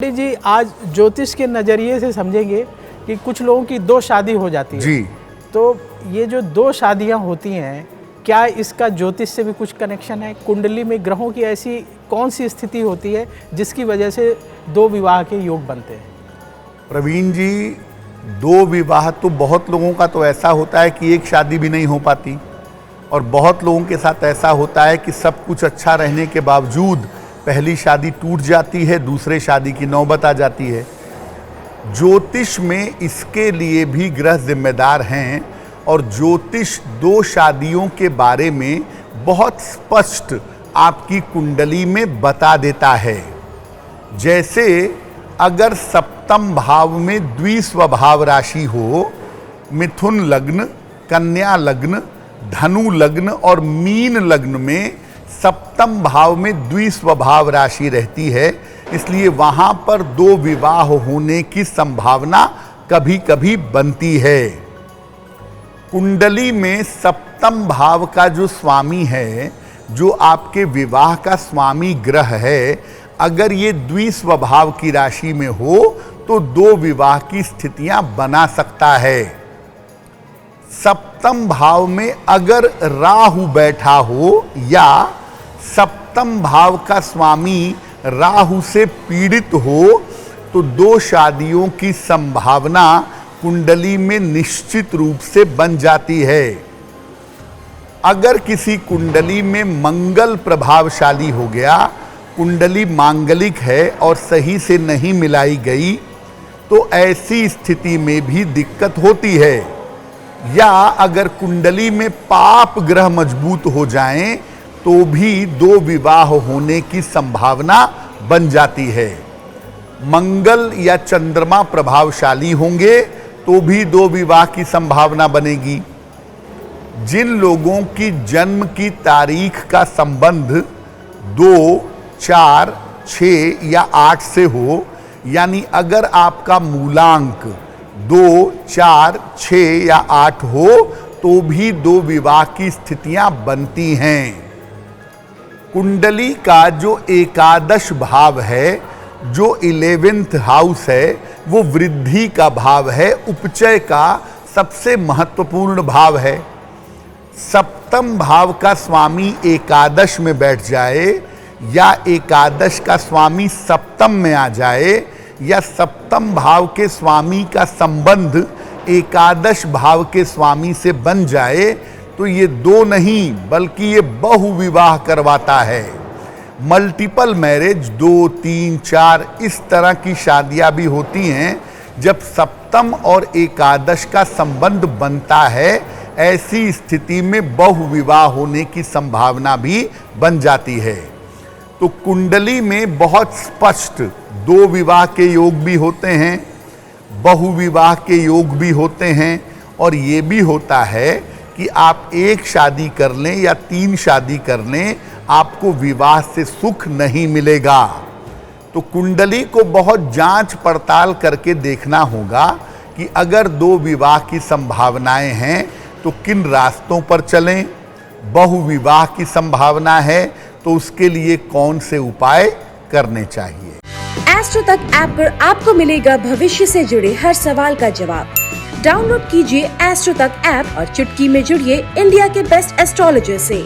पंडित जी, आज ज्योतिष के नज़रिए से समझेंगे कि कुछ लोगों की दो शादी हो जाती है जी। तो ये जो दो शादियां होती हैं, क्या इसका ज्योतिष से भी कुछ कनेक्शन है? कुंडली में ग्रहों की ऐसी कौन सी स्थिति होती है जिसकी वजह से दो विवाह के योग बनते हैं? प्रवीण जी, दो विवाह तो बहुत लोगों का तो ऐसा होता है कि एक शादी भी नहीं हो पाती, और बहुत लोगों के साथ ऐसा होता है कि सब कुछ अच्छा रहने के बावजूद पहली शादी टूट जाती है, दूसरे शादी की नौबत आ जाती है। ज्योतिष में इसके लिए भी ग्रह जिम्मेदार हैं, और ज्योतिष दो शादियों के बारे में बहुत स्पष्ट आपकी कुंडली में बता देता है। जैसे अगर सप्तम भाव में द्विस्वभाव राशि हो, मिथुन लग्न, कन्या लग्न, धनु लग्न और मीन लग्न में सप्तम भाव में द्विस्वभाव राशि रहती है, इसलिए वहां पर दो विवाह होने की संभावना कभी कभी बनती है। कुंडली में सप्तम भाव का जो स्वामी है, जो आपके विवाह का स्वामी ग्रह है, अगर ये द्विस्वभाव की राशि में हो तो दो विवाह की स्थितियां बना सकता है। सप्तम भाव में अगर राहु बैठा हो या सप्तम भाव का स्वामी राहु से पीड़ित हो तो दो शादियों की संभावना कुंडली में निश्चित रूप से बन जाती है। अगर किसी कुंडली में मंगल प्रभावशाली हो गया, कुंडली मांगलिक है और सही से नहीं मिलाई गई, तो ऐसी स्थिति में भी दिक्कत होती है। या अगर कुंडली में पाप ग्रह मजबूत हो जाएं तो भी दो विवाह होने की संभावना बन जाती है। मंगल या चंद्रमा प्रभावशाली होंगे तो भी दो विवाह की संभावना बनेगी। जिन लोगों की जन्म की तारीख का संबंध 2, 4, 6 या 8 से हो, यानी अगर आपका मूलांक 2, 4, 6 या 8 हो तो भी दो विवाह की स्थितियां बनती हैं। कुंडली का जो एकादश भाव है, जो 11th हाउस है, वो वृद्धि का भाव है, उपचय का सबसे महत्वपूर्ण भाव है। सप्तम भाव का स्वामी एकादश में बैठ जाए, या एकादश का स्वामी सप्तम में आ जाए, या सप्तम भाव के स्वामी का संबंध एकादश भाव के स्वामी से बन जाए, तो ये दो नहीं बल्कि ये बहु विवाह करवाता है। मल्टीपल मैरिज, 2, 3, 4 इस तरह की शादियां भी होती हैं जब सप्तम और एकादश का संबंध बनता है। ऐसी स्थिति में बहु विवाह होने की संभावना भी बन जाती है। तो कुंडली में बहुत स्पष्ट दो विवाह के योग भी होते हैं, बहु विवाह के योग भी होते हैं, और ये भी होता है कि आप एक शादी कर लें या 3 शादी कर लें, आपको विवाह से सुख नहीं मिलेगा। तो कुंडली को बहुत जांच पड़ताल करके देखना होगा कि अगर दो विवाह की संभावनाएं हैं तो किन रास्तों पर चलें। बहु विवाह की संभावना है तो उसके लिए कौन से उपाय करने चाहिए। एस्ट्रो तक ऐप पर आपको मिलेगा भविष्य से जुड़े हर सवाल का जवाब। डाउनलोड कीजिए एस्ट्रो तक ऐप और चुटकी में जुड़िए इंडिया के बेस्ट एस्ट्रोलॉजर से।